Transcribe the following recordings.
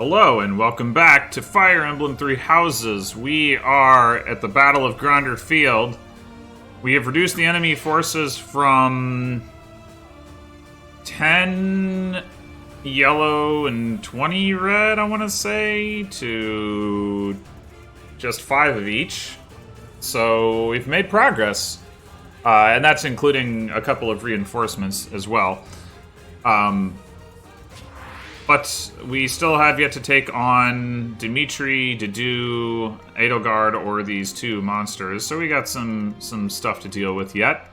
Hello and welcome back to Fire Emblem Three Houses. We are at the Battle of Gronder Field. We have reduced the enemy forces from 10 yellow and 20 red, I want to say, to just 5 of each. So we've made progress. And that's including a couple of reinforcements as well. But we still have yet to take on Dimitri, Dedu, Edelgard, or these two monsters. So we got some stuff to deal with yet.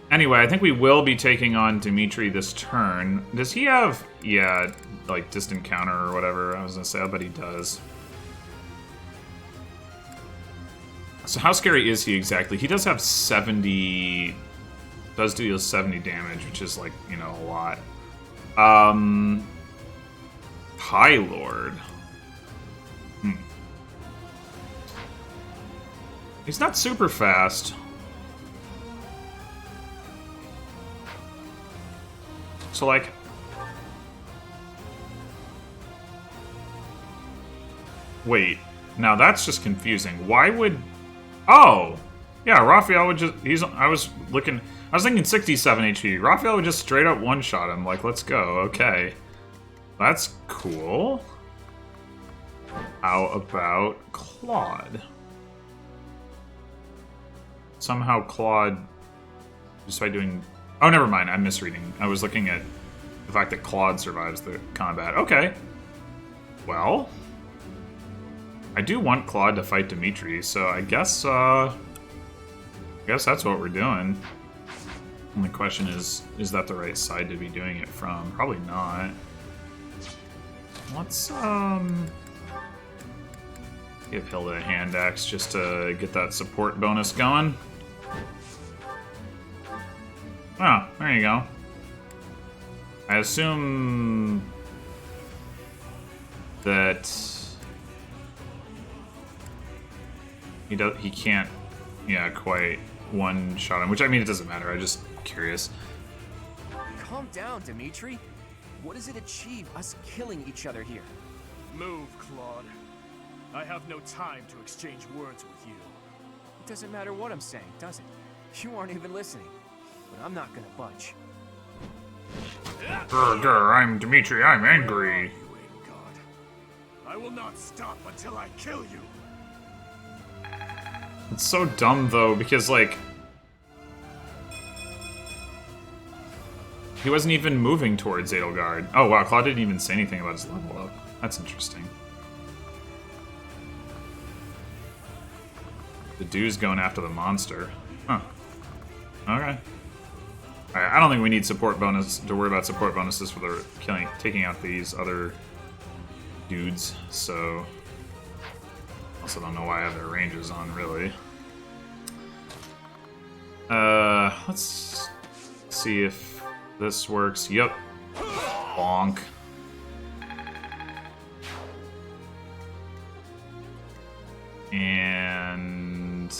Anyway, I think we will be taking on Dimitri this turn. Does he have, yeah, like distant counter or whatever? I was gonna say, I bet he does. So how scary is he exactly? He does have 70, does deal 70 damage, which is like, you know, a lot. High Lord. He's not super fast. So, like... Wait. Now that's just confusing. Why would... Oh! Yeah, Raphael would just... I was thinking 67 HP. Raphael would just straight up one-shot him. Like, let's go. Okay. That's cool. How about Claude? Somehow Claude... Just by doing... Oh, never mind. I'm misreading. I was looking at the fact that Claude survives the combat. Okay. Well... I do want Claude to fight Dimitri, so I guess that's what we're doing. Only question is that the right side to be doing it from? Probably not. Let's give Hilda a hand axe just to get that support bonus going. Oh, there you go. I assume that he can't, yeah, quite one-shot him, which, I mean, it doesn't matter. I'm just curious. Calm down, Dimitri. What does it achieve, us killing each other here? Move, Claude. I have no time to exchange words with you. It doesn't matter what I'm saying, does it? You aren't even listening. But I'm not gonna budge. Grr, I'm Dimitri, I'm angry. God. I will not stop until I kill you. It's so dumb, though, because, like... He wasn't even moving towards Edelgard. Oh, wow, Claude didn't even say anything about his level up. That's interesting. The dude's going after the monster. Huh. Okay. Alright, I don't think we need support bonus to worry about support bonuses for the taking out these other dudes, so... Also don't know why I have their ranges on, really. Let's see if this works. Yep. Bonk. And...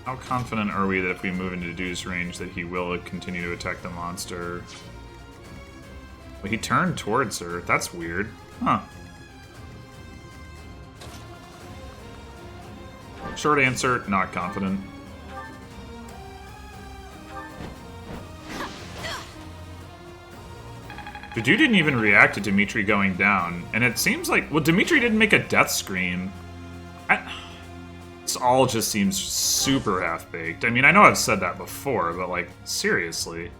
How confident are we that if we move into Deuce range that he will continue to attack the monster? Well, he turned towards her. That's weird. Huh. Short answer, not confident. The dude didn't even react to Dimitri going down. And it seems like... Well, Dimitri didn't make a death scream. This all just seems super half-baked. I mean, I know I've said that before, but, like, seriously.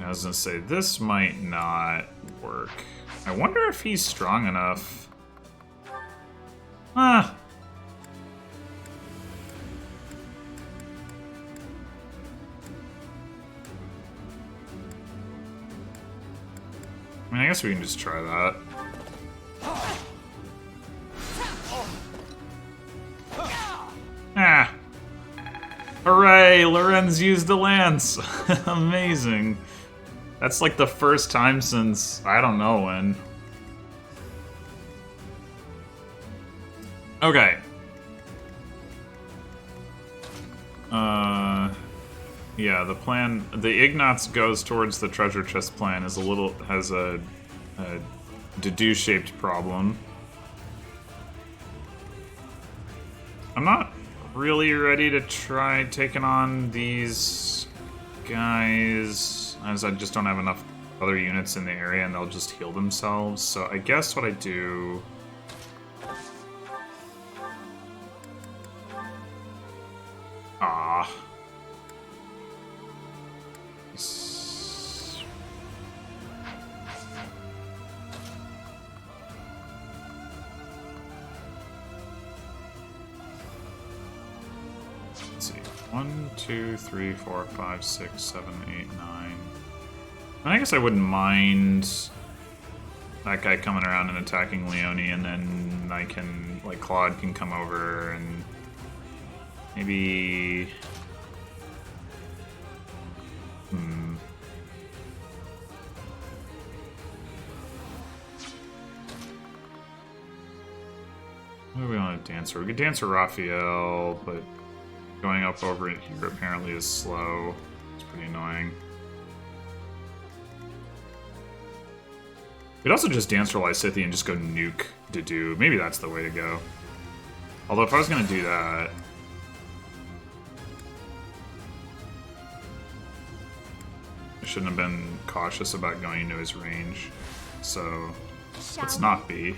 I was gonna say, this might not work. I wonder if he's strong enough. Ah. I mean, I guess we can just try that. Ah. Hooray! Lorenz used the lance! Amazing. That's like the first time since I don't know when. Okay. Yeah, the plan, the Ignatz goes towards the treasure chest plan is has a Dedu-shaped problem. I'm not really ready to try taking on these guys, as I just don't have enough other units in the area and they'll just heal themselves. So I guess what I do... Ah. Let's see. 1, 2, 3, 4, 5, 6, 7, 8, 9. And I guess I wouldn't mind that guy coming around and attacking Leone, and then I can, like, Claude can come over and maybe... What do we want to dance? We could dance with Raphael, but going up over it here apparently is slow. It's pretty annoying. We could also just dance for Lysithea and just go nuke Dedu. Maybe that's the way to go. Although if I was going to do that... I shouldn't have been cautious about going into his range. So, let's not be.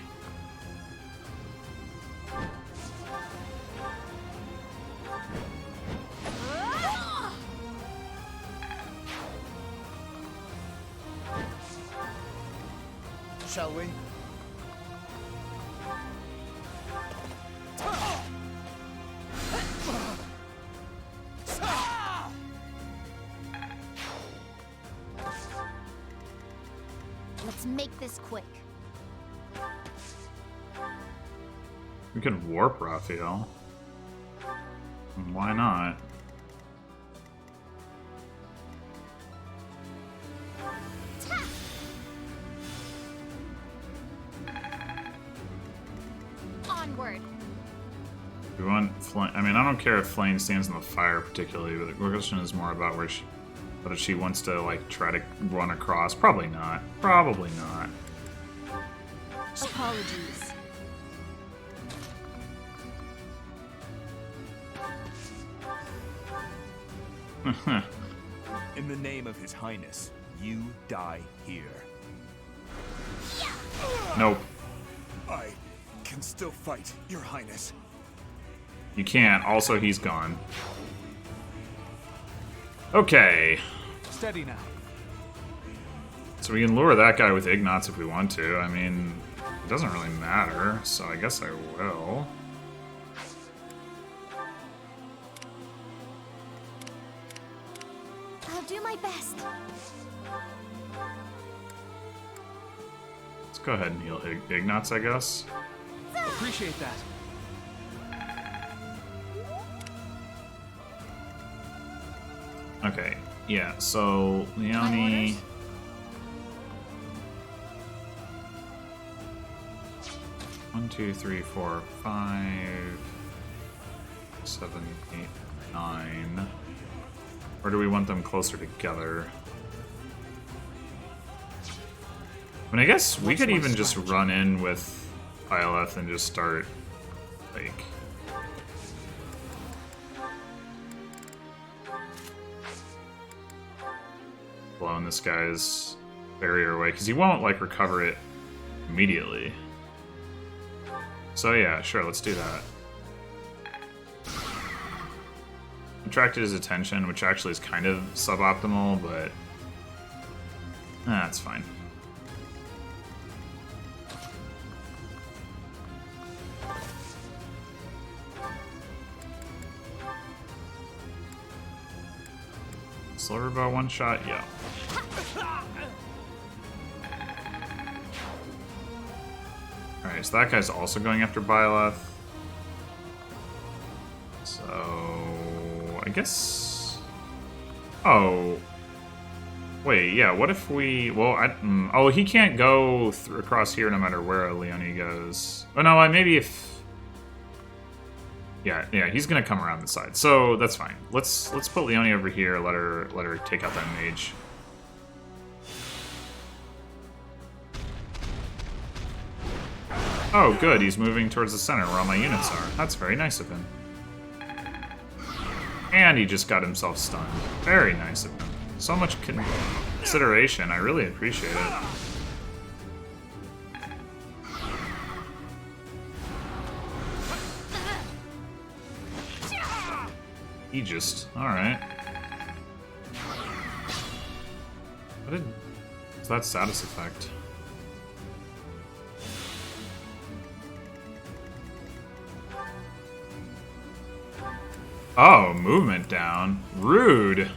Shall we? Let's make this quick. We could warp Raphael. Why not? Onward. We want Flame. I mean, I don't care if Flame stands in the fire particularly, but the question is more about whether she wants to, like, try to run across. Probably not. Probably not. Apologies. In the name of His Highness, you die here. Nope. I can still fight, Your Highness. You can't. Also, he's gone. Okay. Steady now. So we can lure that guy with Ignatz if we want to. I mean, it doesn't really matter, so I guess I will. I'll do my best. Let's go ahead and heal Ignatz, I guess. Appreciate that. Okay, yeah, so Leone... One, 2, 3, 4, 5, 7, 8, 9. Or do we want them closer together? I mean, I guess we could even just run in with ILF and just start, like... blowing this guy's barrier away, because he won't, like, recover it immediately. So yeah, sure, let's do that. Attracted his attention, which actually is kind of suboptimal, but... that's fine. Silver bow one shot, yeah. Alright, so that guy's also going after Byleth. So... I guess... Oh... Wait, yeah, what if we... Well, oh, he can't go across here no matter where Leone goes. Oh, no, maybe if... Yeah, he's gonna come around the side, so that's fine. Let's put Leonie over here. Let her take out that mage. Oh, good. He's moving towards the center where all my units are. That's very nice of him. And he just got himself stunned. Very nice of him. So much consideration. I really appreciate it. Aegis. Alright. What is that status effect? Oh, movement down. Rude.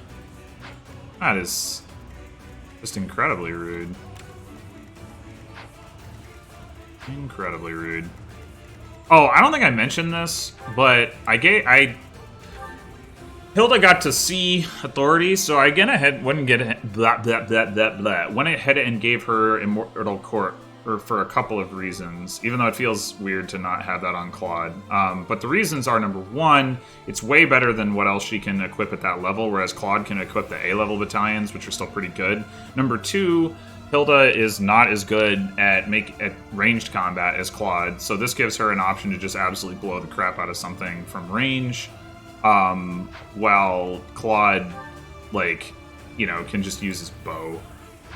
That is just incredibly rude. Incredibly rude. Oh, I don't think I mentioned this, but Hilda got to see authority, so I went ahead and gave her Immortal Court for a couple of reasons, even though it feels weird to not have that on Claude. But the reasons are, number one, it's way better than what else she can equip at that level, whereas Claude can equip the A-level battalions, which are still pretty good. Number two, Hilda is not as good at ranged combat as Claude, so this gives her an option to just absolutely blow the crap out of something from range, while Claude, can just use his bow.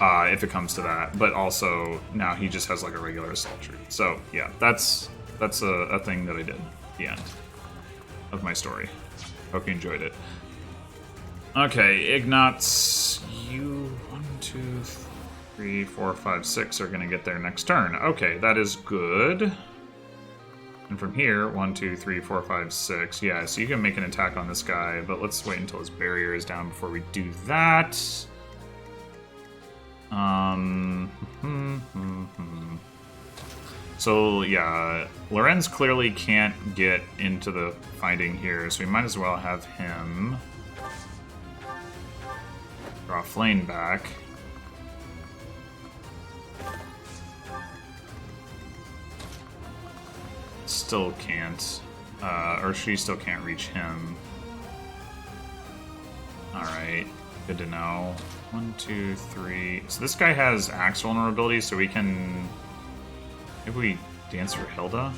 If it comes to that, but also now he just has like a regular assault troop. So yeah, that's a thing that I did at the end of my story. Hope you enjoyed it. Okay, Ignatz, you 1, 2, 3, 4, 5, 6 are gonna get there next turn. Okay, that is good. And from here, 1, 2, 3, 4, 5, 6. Yeah, so you can make an attack on this guy, but let's wait until his barrier is down before we do that. So yeah, Lorenz clearly can't get into the fighting here, so we might as well have him draw Flame back. Still can't, or she still can't reach him. Alright, good to know. 1, 2, 3. So this guy has axe vulnerability, so we can. Maybe we dance for Hilda?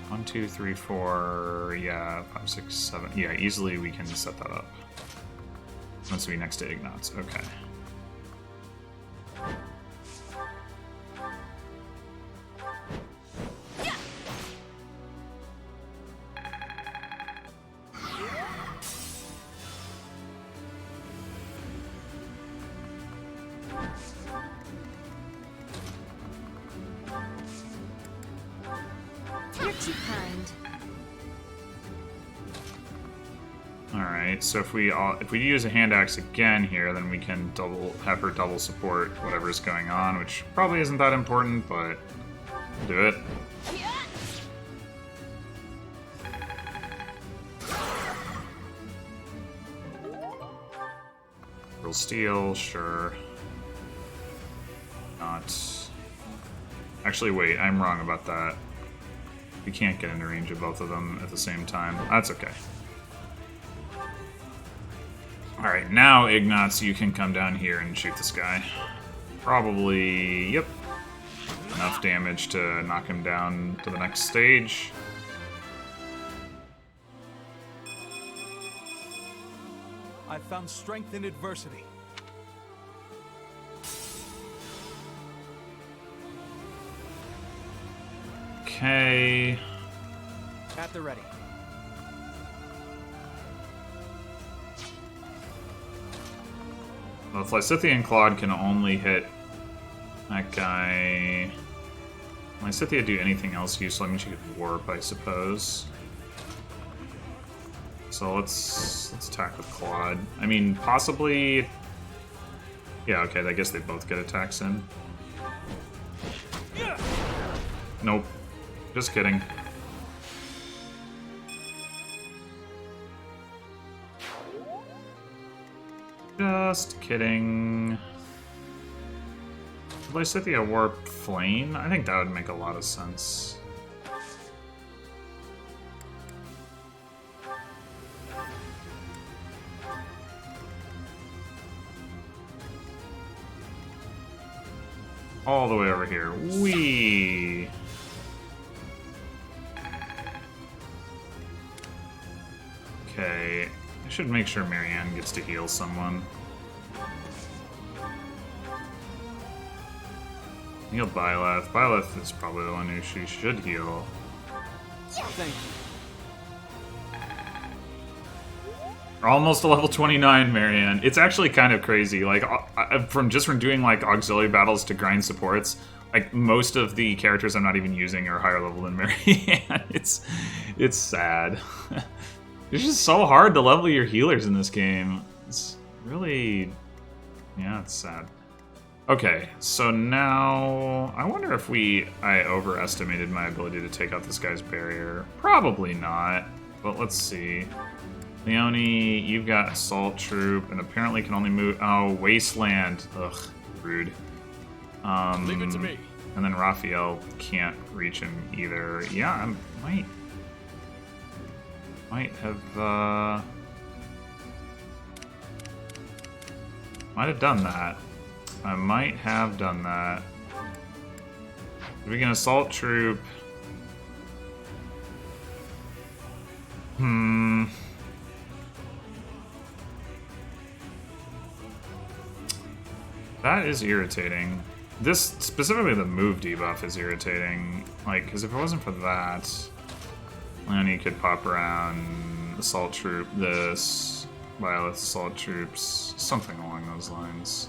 1, 2, 3, 4. Yeah, 5, 6, 7. Yeah, easily we can set that up. Once we next to Ignatz. Okay. Alright, so if we use a hand axe again here, then we can have her double support whatever's going on, which probably isn't that important, but we'll do it. Real steel, sure. Not. Actually, wait, I'm wrong about that. We can't get into range of both of them at the same time. That's okay. Alright, now Ignatz, you can come down here and shoot this guy. Probably, yep. Enough damage to knock him down to the next stage. I've found strength in adversity. Okay. At the ready. Well, Lysithea and Claude can only hit that guy. Will Lysithea do anything else useful? I mean, she could warp, I suppose. So let's attack with Claude. I mean, possibly. Yeah, okay. I guess they both get attacks in. Nope. Just kidding. Just kidding. Would Lysithea warp Flame? I think that would make a lot of sense. all the way over here. Whee! Okay, I should make sure Marianne gets to heal someone. Heal Byleth. Byleth is probably the one who she should heal. Thank you. Almost a level 29, Marianne. It's actually kind of crazy. Like, from doing like auxiliary battles to grind supports, like most of the characters I'm not even using are higher level than Marianne. It's sad. It's just so hard to level your healers in this game. It's really, yeah, it's sad. Okay, so now I wonder if I overestimated my ability to take out this guy's barrier. Probably not, but let's see. Leone, you've got Assault Troop, and apparently can only move... Oh, Wasteland. Ugh, rude. Leave it to me. And then Raphael can't reach him either. Yeah, I might have done that. I might have done that. We can Assault Troop. That is irritating. This, specifically the move debuff, is irritating. Like, because if it wasn't for that, Leone could pop around, Assault Troop this, Violet Assault Troops, something along those lines.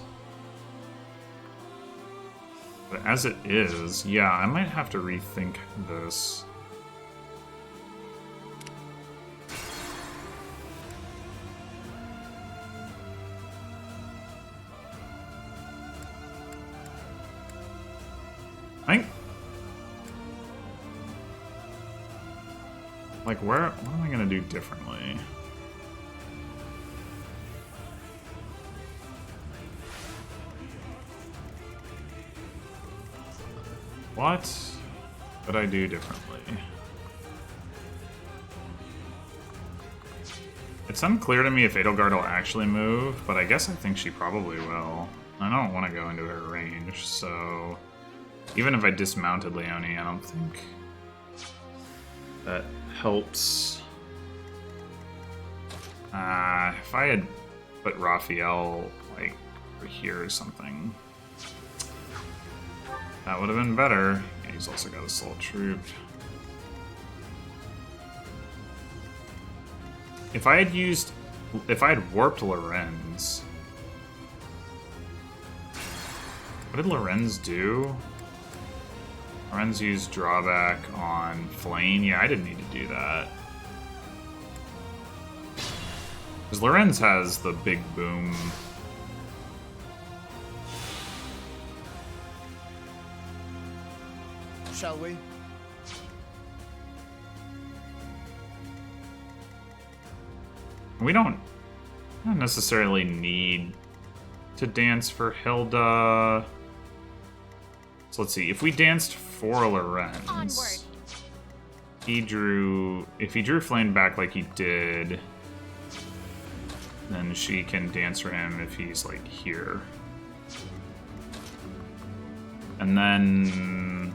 But as it is, yeah, I might have to rethink this. Like, what am I gonna do differently? What would I do differently? It's unclear to me if Edelgard will actually move, but I guess I think she probably will. I don't want to go into her range, so... Even if I dismounted Leone, I don't think that helps. If I had put Raphael, like, over here or something, that would have been better. Yeah, he's also got Assault Troop. If I had warped Lorenz, what did Lorenz do? Lorenz used drawback on Flame. Yeah, I didn't need to do that. Because Lorenz has the big boom. Shall we? We don't necessarily need to dance for Hilda. So let's see. If we danced for Lorenz, Onward. if he drew Flame back like he did, then she can dance for him if he's like here. And then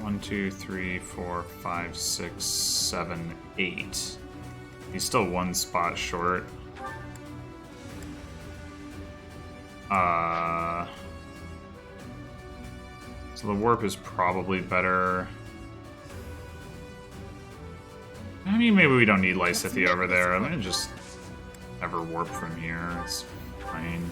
1, 2, 3, 4, 5, 6, 7, 8. He's still one spot short. So the warp is probably better. I mean, maybe we don't need Lysithea over there. I'm gonna just have her warp from here. It's fine.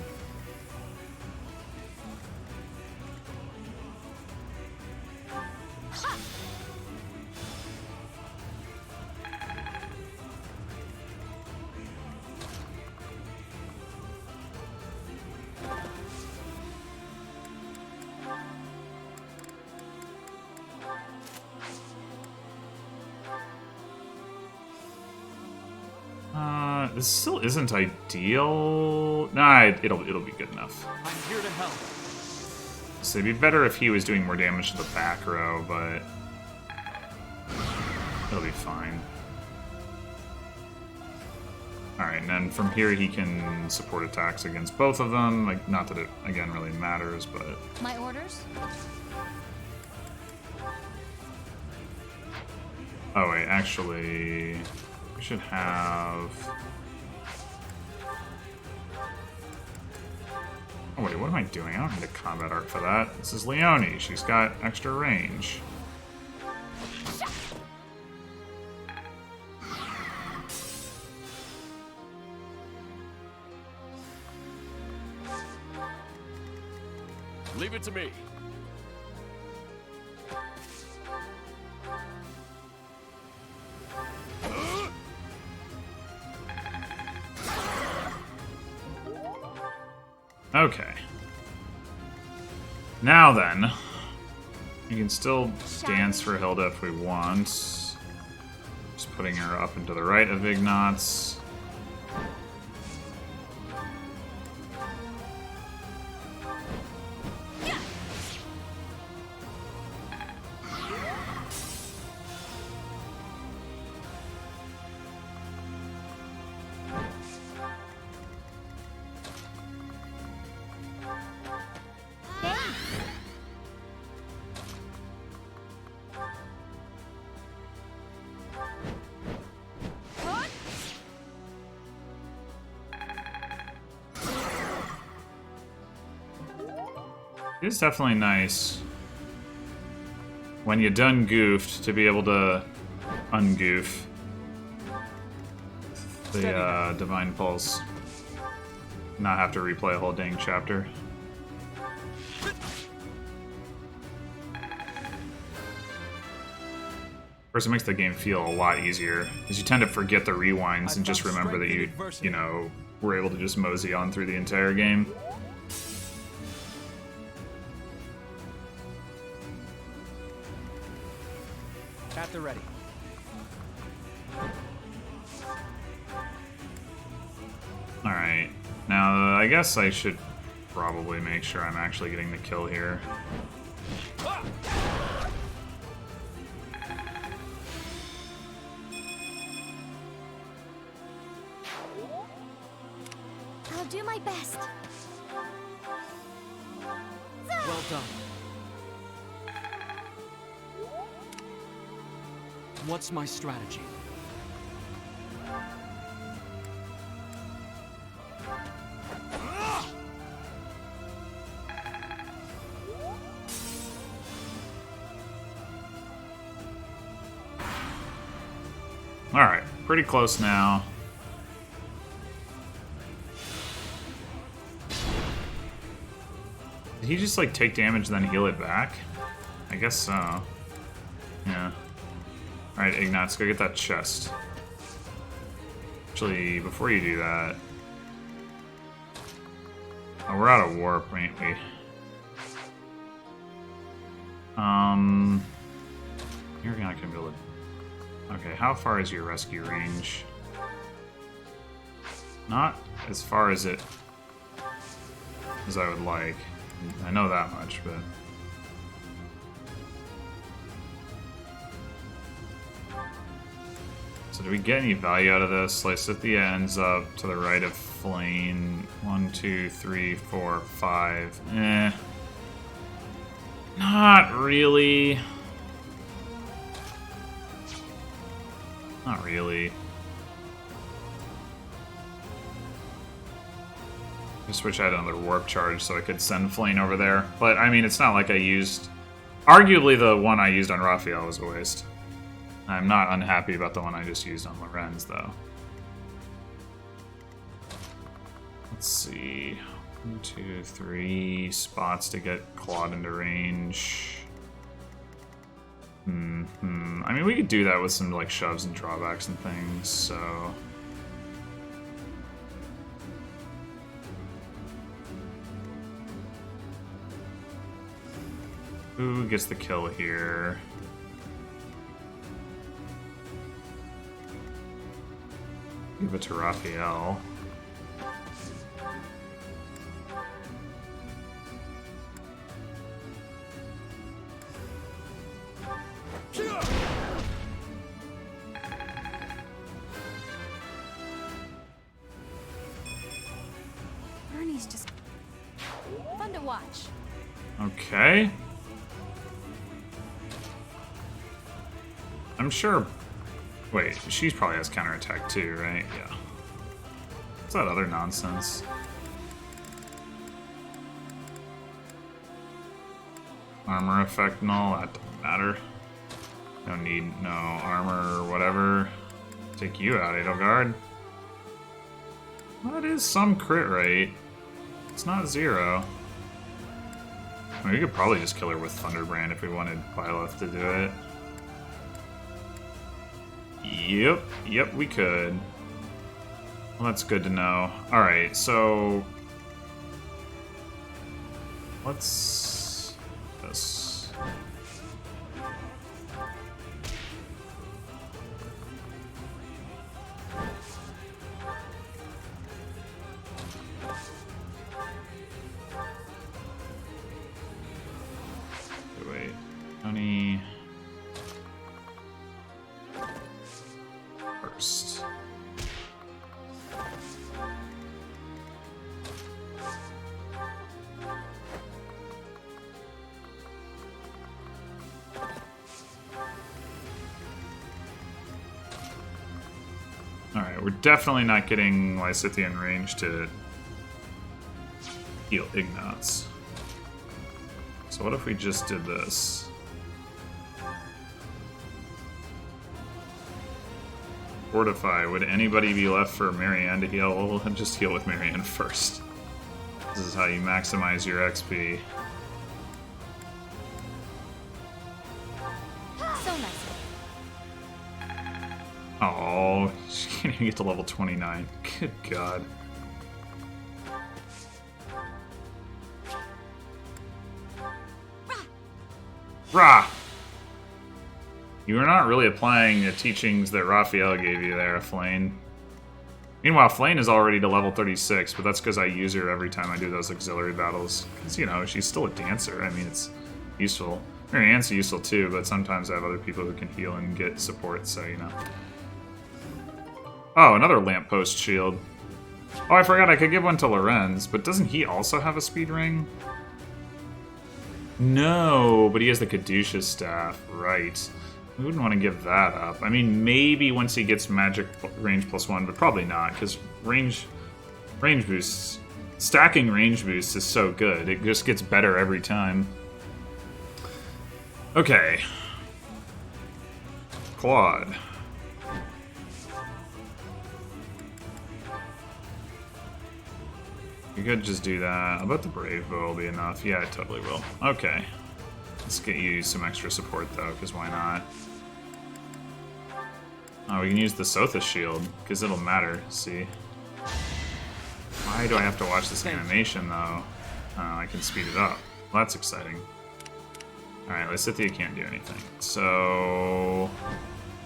This still isn't ideal. Nah, it'll be good enough. I'm here to help. So it'd be better if he was doing more damage to the back row, but it'll be fine. Alright, and then from here he can support attacks against both of them. Like, not that it, again, really matters, but... My orders? Oh wait, actually... We should have... Oh wait, what am I doing? I don't need a combat art for that. This is Leonie. She's got extra range. Leave it to me. Okay. Now then, we can still dance for Hilda if we want. Just putting her up and to the right of Ignatz. It is definitely nice when you done goofed to be able to ungoof the Divine Pulse. Not have to replay a whole dang chapter. First, it makes the game feel a lot easier, because you tend to forget the rewinds and just remember that you know, were able to just mosey on through the entire game. At the ready. Alright, now I guess I should probably make sure I'm actually getting the kill here. I'll do my best. Well done. What's my strategy? Alright, pretty close now. Did he just like take damage then heal it back? I guess so. Yeah. Alright, Ignatz, go get that chest. Actually, before you do that... Oh, we're out of warp, ain't we? You're not gonna be able to... Okay, how far is your rescue range? Not as far as I would like. I know that much, but... So do we get any value out of this? Like, Scythia ends up to the right of Flame. 1, 2, 3, 4, 5. Eh. Not really. Not really. Just wish I had another warp charge so I could send Flame over there. But, I mean, it's not like I used... Arguably, the one I used on Raphael was a waste. I'm not unhappy about the one I just used on Lorenz, though. Let's see. 1, 2, 3 spots to get Claude into range. I mean, we could do that with some, like, shoves and drawbacks and things, so... Who gets the kill here? Give it to Raphael. watch. Okay. I'm sure... Wait, she probably has counterattack too, right? Yeah. What's that other nonsense? Armor effect and all, that doesn't matter. No need, no armor or whatever. Take you out, Edelgard. Well, that is some crit rate. It's not 0. I mean, we could probably just kill her with Thunderbrand if we wanted Byleth to do it. Yep, we could. Well, that's good to know. Alright, so... let's... this. Wait, Tony... first. Alright, we're definitely not getting Lysithian range to heal Ignatz. So what if we just did this? Fortify. Would anybody be left for Marianne to heal? We'll just heal with Marianne first. This is how you maximize your XP. So nice. Oh, she can't even get to level 29. Good God. Rah! You are not really applying the teachings that Raphael gave you there, Flane. Meanwhile, Flane is already to level 36, but that's because I use her every time I do those auxiliary battles. Because, you know, she's still a dancer. I mean, it's useful. Marianne's useful too, but sometimes I have other people who can heal and get support, so, you know. Oh, another lamppost shield. Oh, I forgot I could give one to Lorenz, but doesn't he also have a speed ring? No, but he has the Caduceus staff, right. We wouldn't want to give that up. I mean, maybe once he gets magic range +1, but probably not, because range boosts, stacking range boosts is so good. It just gets better every time. Okay. Claude. You could just do that. I bet the Brave Bow will be enough. Yeah, it totally will. Okay. Let's get you some extra support, though, because why not? Oh, we can use the Sothis shield, because it'll matter, see? Why do I have to watch this animation, though? I can speed it up. Well, that's exciting. Alright, Lysithea can't do anything. So...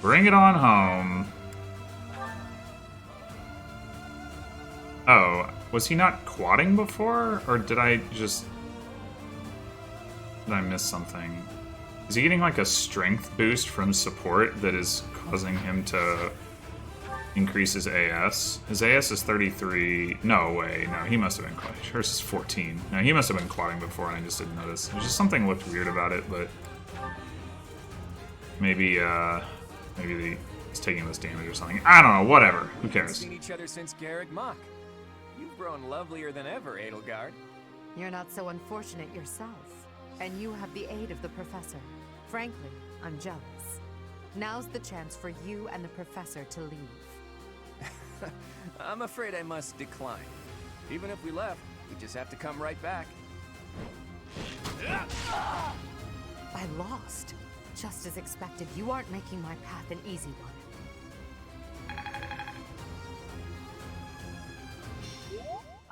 bring it on home. Oh, was he not quadding before? Or did I just... did I miss something? Is he getting like a strength boost from support that is causing him to increase his AS? His AS is 33. No way. No, he must have been quadding. Hers is 14. No, he must have been quadding before and I just didn't notice. There's just something looked weird about it, but maybe maybe he's taking this damage or something. I don't know. Whatever. Who cares? We've seen each other since Garrick Mach. You've grown lovelier than ever, Edelgard. You're not so unfortunate yourself. And you have the aid of the Professor. Frankly, I'm jealous. Now's the chance for you and the Professor to leave. I'm afraid I must decline. Even if we left, we just have to come right back. I lost. Just as expected, you aren't making my path an easy one.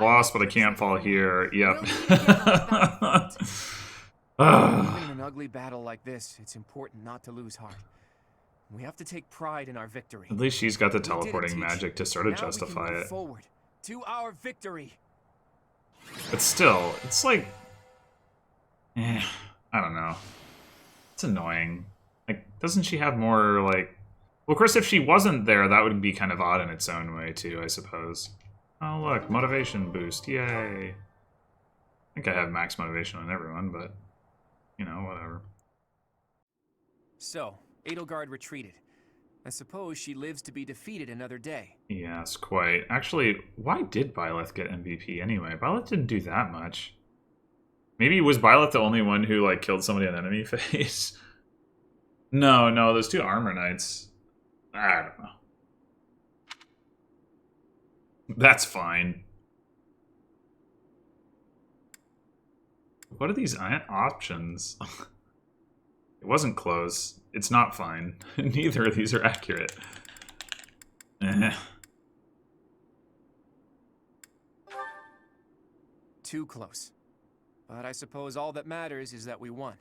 Lost, but I can't fall here. Yep. Even in an ugly battle like this, it's important not to lose heart. We have to take pride in our victory. At least she's got the We did it, teleporting Teach. magic to sort of Now we justify can move it. forward to our victory. But still, it's like... I don't know. It's annoying. Like, doesn't she have more, like... Well, of course, if she wasn't there, that would be kind of odd in its own way, too, I suppose. Oh, look, motivation boost. Yay. think I have max motivation on everyone, but, you know, whatever. So, Edelgard retreated. I suppose she lives to be defeated another day. Yes, quite. Actually, why did Byleth get MVP anyway? Byleth didn't do that much. Maybe was Byleth the only one who, like, killed somebody on enemy phase? No, those two armor knights. I don't know. That's fine. What are these options? It wasn't close. It's not fine. Neither of these are accurate. Too close. But I suppose all that matters is that we won.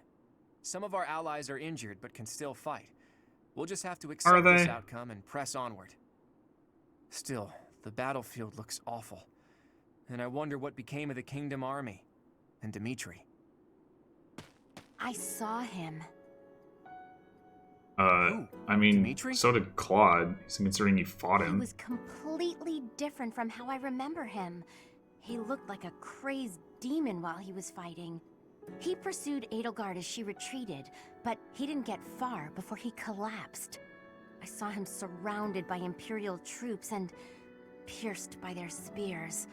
Some of our allies are injured but can still fight. We'll just have to accept this outcome and press onward. Still, the battlefield looks awful. And I wonder what became of the Kingdom Army. And Dimitri. I saw him. I mean, Dimitri? so did Claude, considering you fought He him. was completely different from how I remember him. He looked like a crazed demon while he was fighting. He pursued Edelgard as she retreated, but he didn't get far before he collapsed. I saw him surrounded by Imperial troops and pierced by their spears.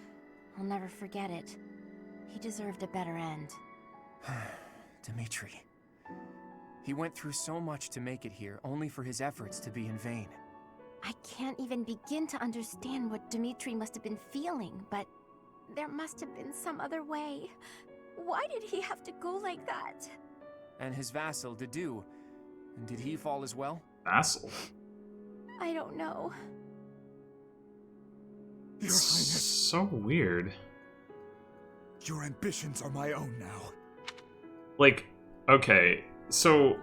I'll never forget it. He deserved a better end. Dimitri. He went through so much to make it here, only for his efforts to be in vain. I can't even begin to understand what Dimitri must have been feeling, but there must have been some other way. Why did he have to go like that? And his vassal, Dedu. Did he fall as well? Vassal? I don't know. Your Highness, So weird. your ambitions are my own now. Like, okay, so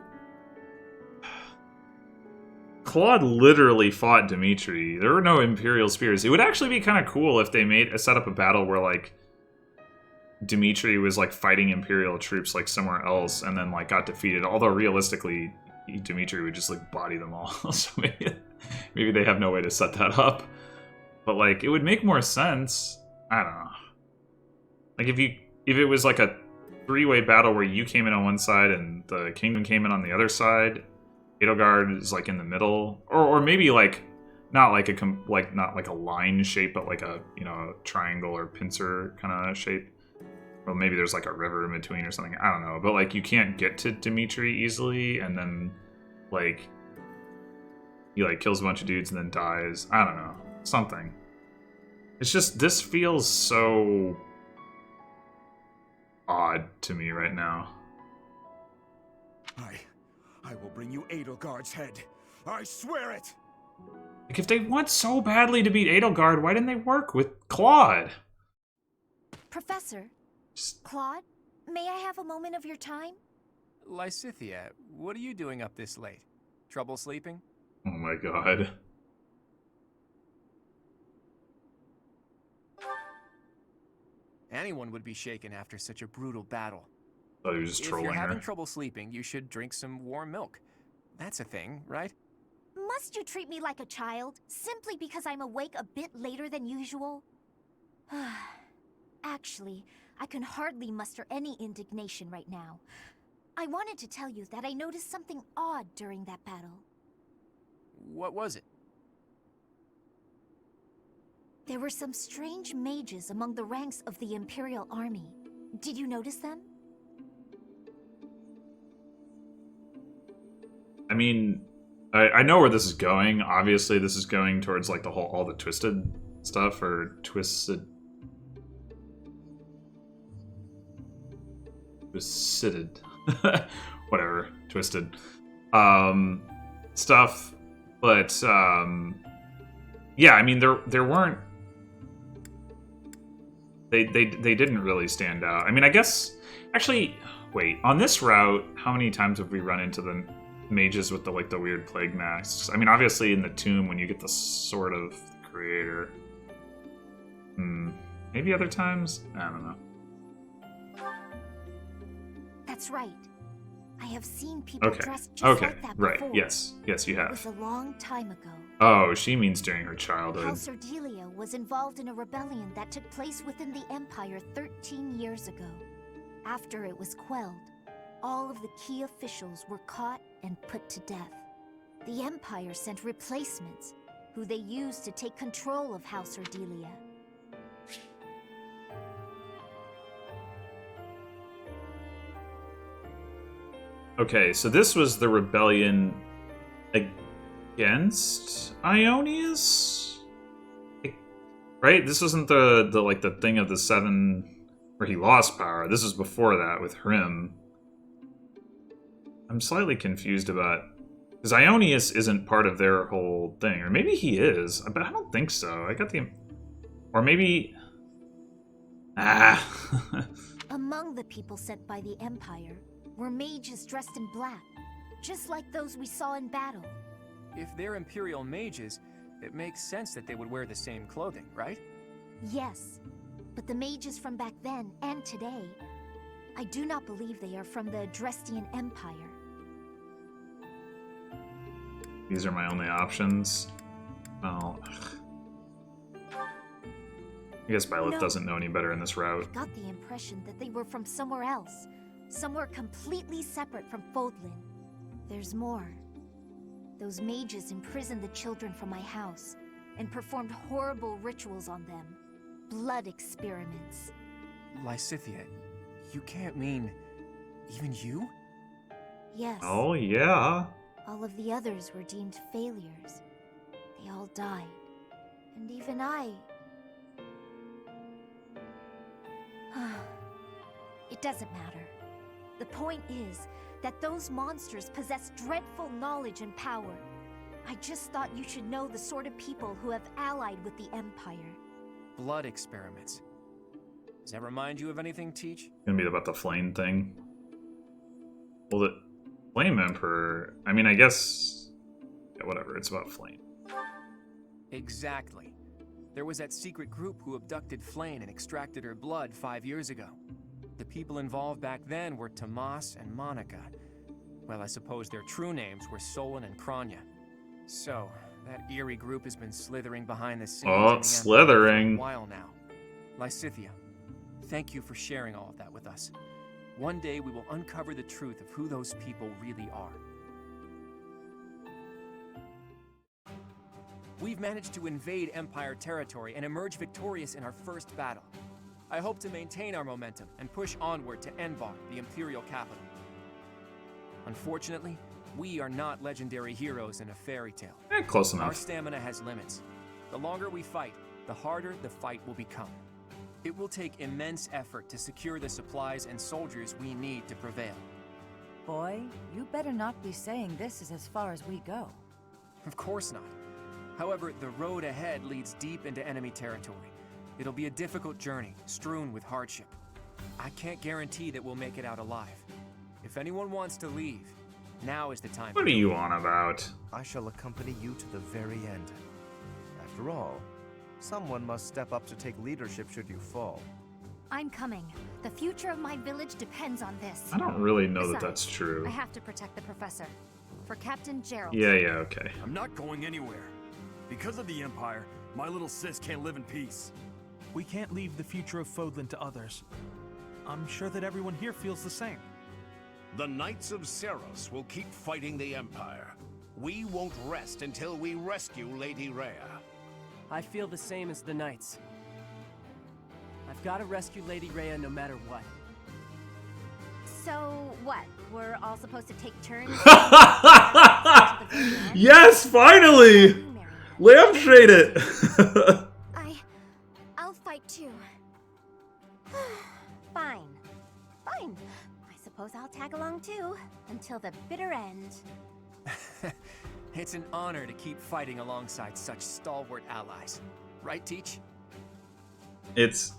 Claude literally fought Dimitri. There were no Imperial spears. It would actually be kind of cool if they set up a battle where, like, Dimitri was, like, fighting Imperial troops, like, somewhere else, and then, like, got defeated. Although, realistically, Dimitri would just, like, body them all. So maybe they have no way to set that up. But, like, it would make more sense. I don't know. Like, if it was, like, a three-way battle where you came in on one side and the kingdom came in on the other side, Edelgard is, like, in the middle, or maybe, like, not like a line shape, but like a, you know, a triangle or pincer kind of shape. Well, maybe there's like a river in between or something. I don't know, but like you can't get to Dimitri easily, and then like he like kills a bunch of dudes and then dies. I don't know, something. It's just, this feels so odd to me right now. I will bring you Edelgard's head. I swear it! Like, if they want so badly to beat Edelgard, why didn't they work with Claude? Professor, Claude, may I have a moment of your time? Lysithea, what are you doing up this late? Trouble sleeping? Oh my god. Anyone would be shaken after such a brutal battle. Thought he was just If trolling you're having her. trouble sleeping, you should drink some warm milk. That's a thing, right? Must you treat me like a child, simply because I'm awake a bit later than usual? Actually, I can hardly muster any indignation right now. I wanted to tell you that I noticed something odd during that battle. What was it? There were some strange mages among the ranks of the Imperial Army. Did you notice them? I mean, I know where this is going. Obviously, this is going towards like all the twisted stuff, or twisted, whatever, twisted stuff. But yeah, I mean, there weren't. They didn't really stand out. I mean, I guess actually, wait, on this route, how many times have we run into the mages with the weird plague masks? I mean, obviously in the tomb when you get the sword of the creator. Maybe other times? I don't know. That's right. I have seen people Okay. dressed just Okay. like that Right. before. Yes. Yes, you It was have. a long time ago. Oh, she means during her childhood. House Ordelia was involved in a rebellion that took place within the Empire 13 years ago. After it was quelled, all of the key officials were caught and put to death. The Empire sent replacements, who they used to take control of House Ordelia. Okay, so this was the rebellion against Ionius? Right? This wasn't the thing of the 7 where he lost power. This was before that with Hrim. I'm slightly confused about, because Ionius isn't part of their whole thing, or maybe he is, but I don't think so. I got the, or maybe, Among the people sent by the Empire were mages dressed in black, just like those we saw in battle. If they're Imperial mages, it makes sense that they would wear the same clothing, right? Yes, but the mages from back then and today, I do not believe they are from the Drestian Empire. These are my only options. Well, I guess Byleth doesn't know any better in this route. I got the impression that they were from somewhere else. Somewhere completely separate from Fodlan. There's more. Those mages imprisoned the children from my house and performed horrible rituals on them. Blood experiments. Lysithea, you can't mean even you? Yes. Oh, yeah. All of the others were deemed failures. They all died. And even I... It doesn't matter. The point is that those monsters possess dreadful knowledge and power. I just thought you should know the sort of people who have allied with the Empire. Blood experiments. Does that remind you of anything, Teach? Gonna be about the flame thing. Well, the Flame Emperor, I mean, I guess, yeah, whatever, it's about Flame. Exactly. There was that secret group who abducted Flame and extracted her blood 5 years ago. The people involved back then were Tomas and Monica. Well, I suppose their true names were Solon and Kranya. So, that eerie group has been slithering behind the scenes Oh, it's slithering. for a while now. Lysithea, thank you for sharing all of that with us. One day we will uncover the truth of who those people really are. We've managed to invade Empire territory and emerge victorious in our first battle. I hope to maintain our momentum and push onward to Envar, the Imperial capital. Unfortunately, we are not legendary heroes in a fairy tale. Close Our enough. stamina has limits. The longer we fight, the harder the fight will become. It will take immense effort to secure the supplies and soldiers we need to prevail. Boy, you better not be saying this is as far as we go. Of course not. However, the road ahead leads deep into enemy territory. It'll be a difficult journey, strewn with hardship. I can't guarantee that we'll make it out alive. If anyone wants to leave, now is the time. What are you on about? I shall accompany you to the very end. After all, someone must step up to take leadership should you fall. I'm coming. The future of my village depends on this. I don't really know that Besides, that's true. I have to protect the professor. For Captain Gerald. Yeah, okay. I'm not going anywhere. Because of the Empire, my little sis can't live in peace. We can't leave the future of Fodlan to others. I'm sure that everyone here feels the same. The Knights of Seros will keep fighting the Empire. We won't rest until we rescue Lady Rhea. I feel the same as the Knights. I've got to rescue Lady Rhea no matter what. So, what? We're all supposed to take turns? Yes, finally! Lampshade it! I'll fight too. Fine. Fine. I suppose I'll tag along too, until the bitter end. It's an honor to keep fighting alongside such stalwart allies. Right, Teach? It's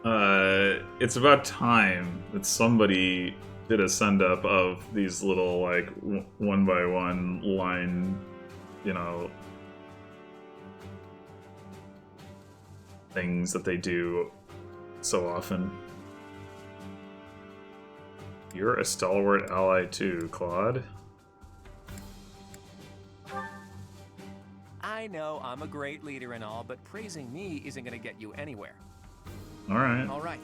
about time that somebody did a send-up of these little, like, one-by-one line, you know, things that they do so often. You're a stalwart ally too, Claude. I know I'm a great leader and all, but praising me isn't going to get you anywhere. Alright. All right.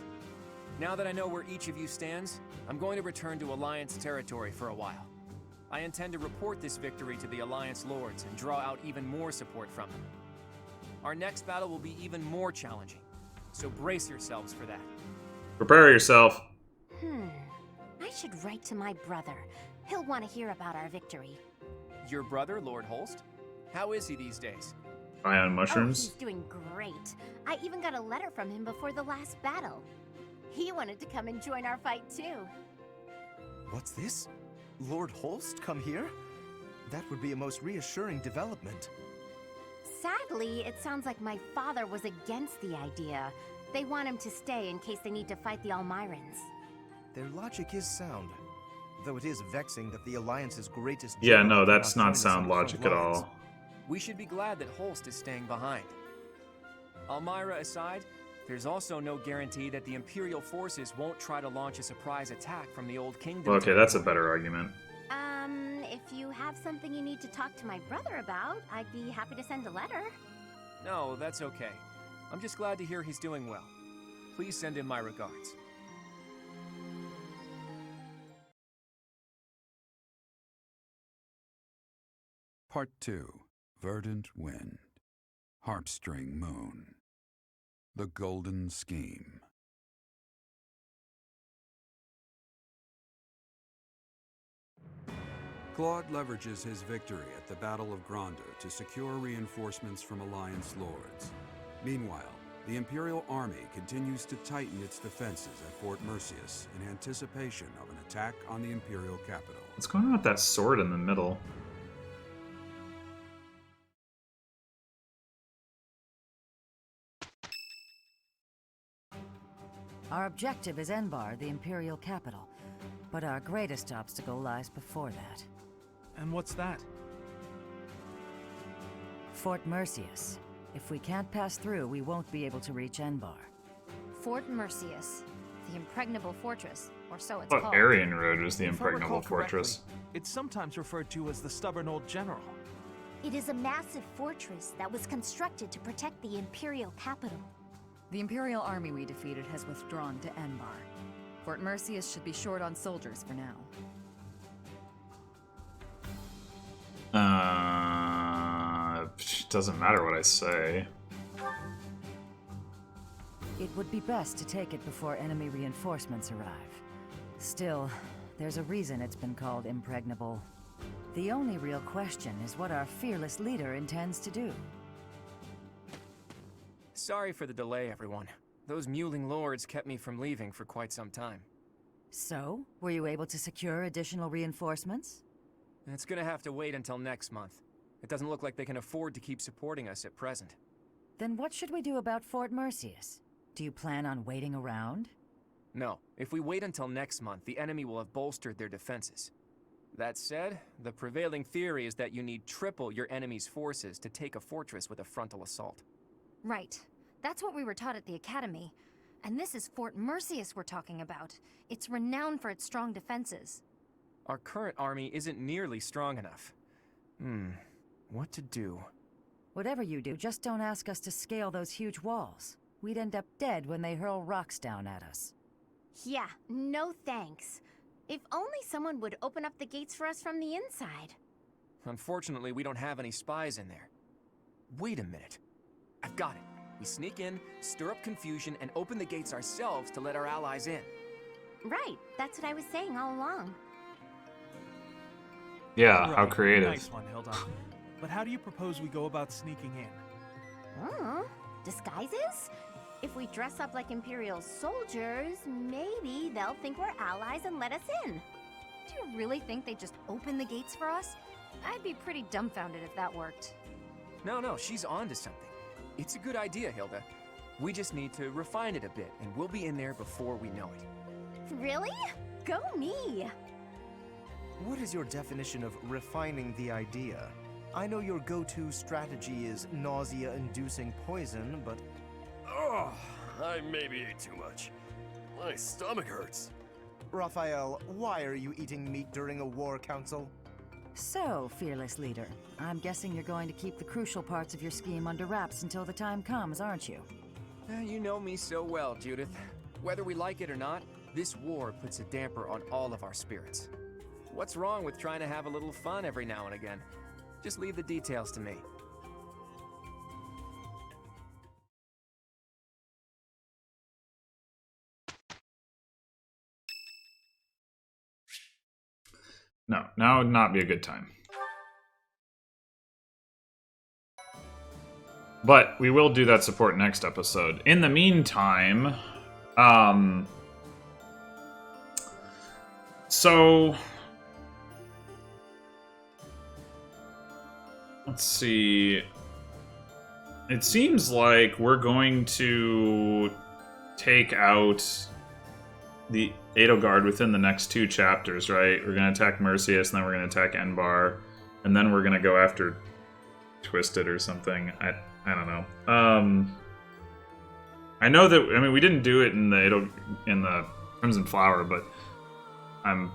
Now that I know where each of you stands, I'm going to return to Alliance territory for a while. I intend to report this victory to the Alliance Lords and draw out even more support from them. Our next battle will be even more challenging, so brace yourselves for that. Prepare yourself. I should write to my brother. He'll want to hear about our victory. Your brother, Lord Holst? How is he these days? High on Oh, mushrooms. he's doing great. I even got a letter from him before the last battle. He wanted to come and join our fight too. What's this? Lord Holst come here? That would be a most reassuring development. Sadly, it sounds like my father was against the idea. They want him to stay in case they need to fight the Almirans. Their logic is sound, though it is vexing that the Alliance's greatest... Yeah, general no, that's cannot not join us sound on the front logic at lines. all. We should be glad that Holst is staying behind. Almira aside, there's also no guarantee that the Imperial forces won't try to launch a surprise attack from the Old Kingdom. Okay, that's a better argument. If you have something you need to talk to my brother about, I'd be happy to send a letter. No, that's okay. I'm just glad to hear he's doing well. Please send him my regards. Part 2. Verdant Wind. Harpstring Moon. The Golden Scheme. Claude leverages his victory at the Battle of Granda to secure reinforcements from Alliance Lords. Meanwhile, the Imperial Army continues to tighten its defenses at Fort Mercius in anticipation of an attack on the Imperial capital. What's going on with that sword in the middle? Our objective is Enbar, the Imperial capital. But our greatest obstacle lies before that. And what's that? Fort Mercius. If we can't pass through, we won't be able to reach Enbar. Fort Mercius, the impregnable fortress, or so it's I called. thought Aryan Road was the If I impregnable recall fortress. correctly, it's sometimes referred to as the Stubborn Old General. It is a massive fortress that was constructed to protect the Imperial capital. The Imperial army we defeated has withdrawn to Enbar. Fort Mercius should be short on soldiers for now. Doesn't matter what I say. It would be best to take it before enemy reinforcements arrive. Still, there's a reason it's been called impregnable. The only real question is what our fearless leader intends to do. Sorry for the delay, everyone. Those mewling lords kept me from leaving for quite some time. So, were you able to secure additional reinforcements? It's gonna have to wait until next month. It doesn't look like they can afford to keep supporting us at present. Then what should we do about Fort Mercius? Do you plan on waiting around? No. If we wait until next month, the enemy will have bolstered their defenses. That said, the prevailing theory is that you need triple your enemy's forces to take a fortress with a frontal assault. Right. That's what we were taught at the academy. And this is Fort Mercius we're talking about. It's renowned for its strong defenses. Our current army isn't nearly strong enough. What to do? Whatever you do, just don't ask us to scale those huge walls. We'd end up dead when they hurl rocks down at us. Yeah, no thanks. If only someone would open up the gates for us from the inside. Unfortunately, we don't have any spies in there. Wait a minute. I've got it. We sneak in, stir up confusion, and open the gates ourselves to let our allies in. Right, that's what I was saying all along. Yeah, Right. how creative. Nice one, Hilda. But how do you propose we go about sneaking in? Disguises? If we dress up like Imperial soldiers, maybe they'll think we're allies and let us in. Do you really think they'd just open the gates for us? I'd be pretty dumbfounded if that worked. No, she's onto something. It's a good idea, Hilda. We just need to refine it a bit, and we'll be in there before we know it. Really? Go me! What is your definition of refining the idea? I know your go-to strategy is nausea-inducing poison, but... Oh, I maybe ate too much. My stomach hurts. Raphael, why are you eating meat during a war council? So, fearless leader, I'm guessing you're going to keep the crucial parts of your scheme under wraps until the time comes, aren't you? You know me so well, Judith. Whether we like it or not, this war puts a damper on all of our spirits. What's wrong with trying to have a little fun every now and again? Just leave the details to me. No, now would not be a good time. But we will do that support next episode. In the meantime, so let's see. It seems like we're going to take out the Edelgard within the next 2 chapters, right? We're going to attack Mercius, and then we're going to attack Enbar, and then we're going to go after Twisted or something. I don't know. I know that, I mean, we didn't do it in the Crimson Flower, but I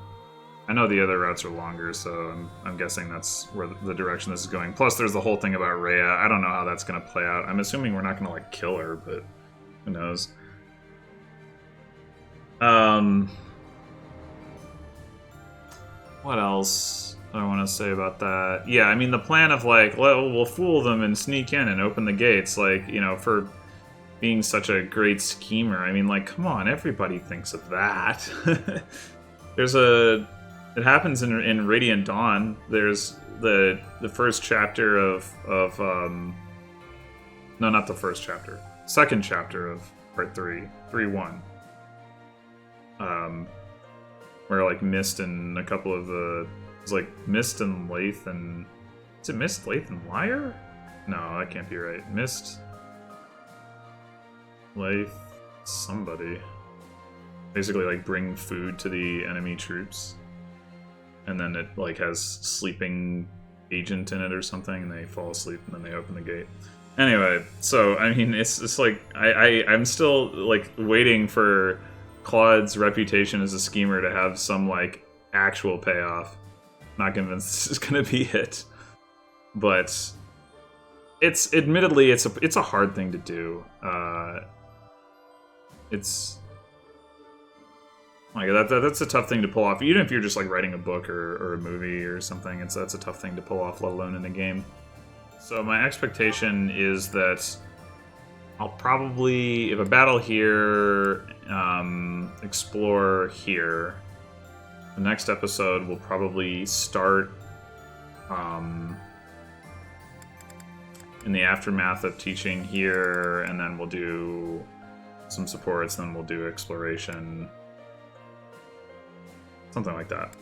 know the other routes are longer, so I'm guessing that's where the direction this is going. Plus, there's the whole thing about Rhea. I don't know how that's going to play out. I'm assuming we're not going to, like, kill her, but who knows. What else do I want to say about that? Yeah, I mean, the plan of, like, we'll fool them and sneak in and open the gates, like, you know, for being such a great schemer. I mean, like, come on, everybody thinks of that. It happens in Radiant Dawn. There's the first chapter of no, not the first chapter. Second chapter of part 3.1. Where, like, Mist and a couple of the... It's like Mist and Lath and... Is it Mist, Lath, and Lyre? No, that can't be right. Mist... Lath... somebody. Basically, like, bring food to the enemy troops. And then it, like, has sleeping agent in it or something, and they fall asleep, and then they open the gate. Anyway, so, I mean, it's like... I'm still, like, waiting for Claude's reputation as a schemer to have some, like, actual payoff. Not convinced this is gonna be it, but it's admittedly it's a hard thing to do. It's like that's a tough thing to pull off, even if you're just like writing a book or a movie or something. That's a tough thing to pull off, let alone in a game. So my expectation is that I'll probably, if a battle here, explore here. The next episode will probably start in the aftermath of teaching here, and then we'll do some supports, then we'll do exploration. Something like that.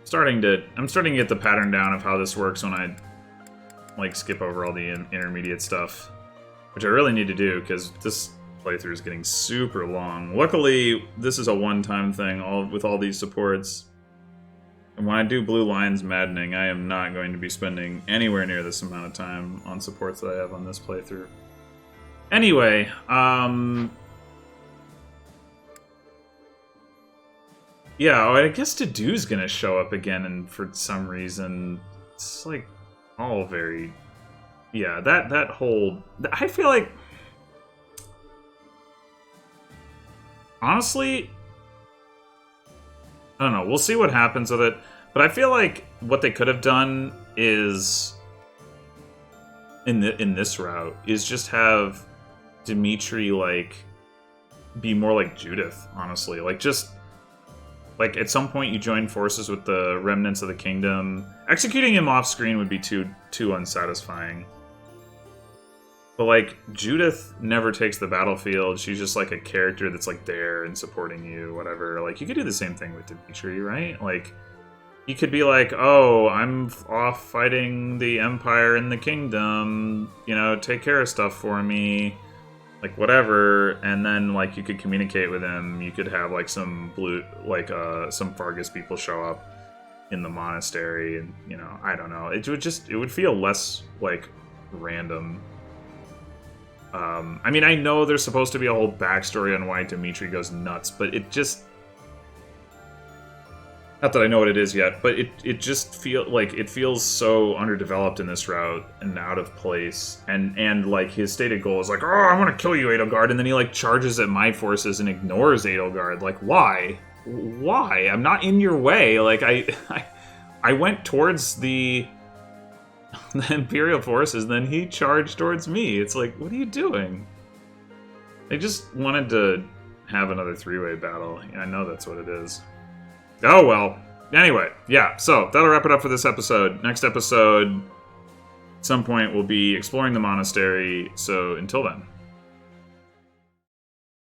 I'm starting to get the pattern down of how this works when I like skip over all the intermediate stuff, which I really need to do because this playthrough is getting super long. Luckily, this is a one-time thing with all these supports. And when I do Blue Lion's Maddening, I am not going to be spending anywhere near this amount of time on supports that I have on this playthrough. Anyway, yeah, I guess Dedeu's gonna show up again, and for some reason, it's like all very... Yeah, that whole... I feel like... Honestly, I don't know. We'll see what happens with it. But I feel like what they could have done is, in this route, is just have Dimitri, like, be more like Judith, honestly. Like, just... Like, at some point you join forces with the remnants of the kingdom. Executing him off-screen would be too unsatisfying. But, like, Judith never takes the battlefield. She's just, like, a character that's, like, there and supporting you, whatever. Like, you could do the same thing with Dimitri, right? Like, you could be like, oh, I'm off fighting the Empire and the Kingdom. You know, take care of stuff for me. Like, whatever. And then, like, you could communicate with him. You could have, like, some some Fargus people show up in the monastery. And, you know, I don't know. It would feel less, like, random. I mean, I know there's supposed to be a whole backstory on why Dimitri goes nuts, but it just... Not that I know what it is yet, but it just feels so underdeveloped in this route and out of place. And like his stated goal is like, oh, I want to kill you, Edelgard, and then he like charges at my forces and ignores Edelgard. Like, why? Why? I'm not in your way. Like I went towards the Imperial forces, then he charged towards me. It's like, what are you doing? They just wanted to have another three-way battle. I know that's what it is. Oh, well. Anyway, yeah, so that'll wrap it up for this episode. Next episode, at some point, we'll be exploring the monastery, so until then.